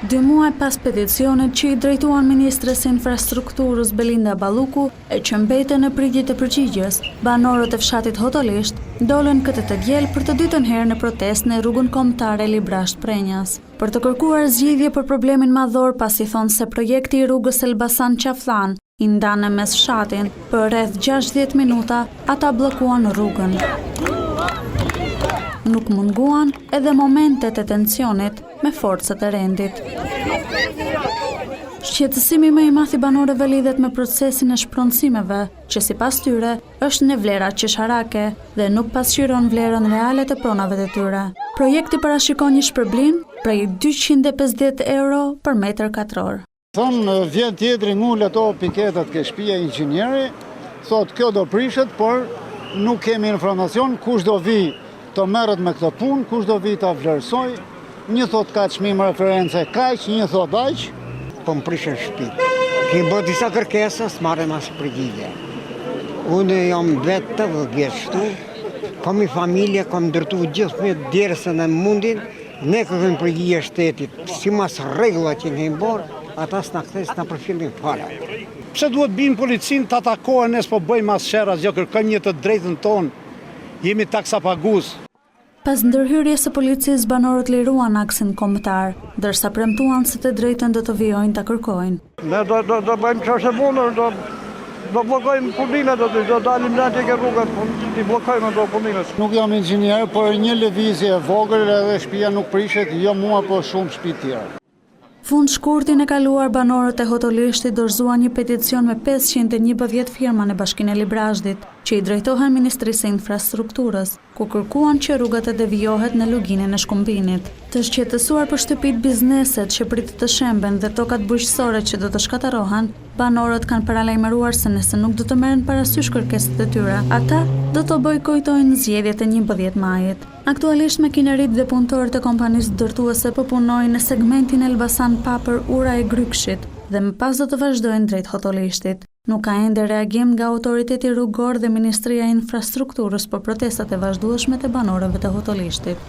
2 muaj pas peticionit që i drejtuan Ministres së Infrastrukturës Belinda Balluku e që mbeten në pritje të përgjigjes, banorët e fshatit Hotolisht dolën këtë të diel për të dytën herë në protestë në rrugën kombëtare Librasht Prenjas, për të kërkuar zgjidhje për problemin madhor, pasi thonë se projekti i rrugës Elbasan Qafllan i ndan në mes fshatin për rreth 60 minuta, ata bllokuan rrugën. Nuk munguan edhe momentet e tensionit me forcat e rendit. Shqetësimi më i madh i banorëve lidhet me procesin e shpronësimeve, që sipas tyre është në vlera qesharake dhe nuk pasqyron vlerën reale të pronave të tyre. Projekti parashikon një shpërblim prej 250 euro për metër katror. Thonë vjen tjetri ngul ato piketat ke shtëpia inxhinieri, thot kjo do prishet, por nuk kemi informacion kush do vi të merret me këtë punë, kush do vi ta vlerësoj. Një thot ka çmim reference kaq, një thot aq. Po më prishin shtëpi. Kemi bërë disa kërkesa, s'marrim as përgjigje. Unë jam vetë të vëgjeshtu, kam i familje, kam ndërtu gjithë me djersën e mundin, ne kërkojmë përgjigje shtetit, si mas rregullat që kemi bërë, ata s'na kthejnë s'na përfillin fare. Pse duhet binë policinë të atakohen, ne s'po bëjmë as sherras, jo kërkojmë një të drejtën tonë, jemi taksapagues. Pas ndërhyrjes së policisë, banorët liruan aksin kombëtar, ndërsa premtuan se të drejtën do të vijojnë ta kërkojnë. Ne do bëjmë çfarë punën, do bllokojmë punën, do dalim natë ke rrugën, ti bllokojmë ato punën. Nuk jam inxhinier, por një lëvizje e vogël edhe shtëpia nuk prishet, jo mua, po shumë shtëpi tjera. Fund shkurtin e kaluar, banorët e Hotolishtit dorëzuan një peticion me 511 firma në Bashkinë e Librashtit, që i drejtohen Ministrisë së Infrastrukturës, ku kërkuan që rruga të devijohet në luginën e shkumbinit. Të shqetësuar për shtëpitë, bizneset që pritet të shemben dhe tokat bujqësore që do të shkatarohen, banorët kanë paralajmëruar se nëse nuk do të merren parasysh kërkesat e tyre, ata do të bojkotojnë zgjedhjet e 11 majit. Aktualisht makineritë dhe punëtorët e kompanisë dërtuese po punojnë në segmentin Elbasan Papër Ura e Grykshit dhe më pas do të vazhdojnë drejt Hotolishtit. Nuk ka ende reagim nga autoriteti rrugor dhe Ministria e Infrastrukturës për protestat e vazhdueshme të banorëve të Hotolishtit.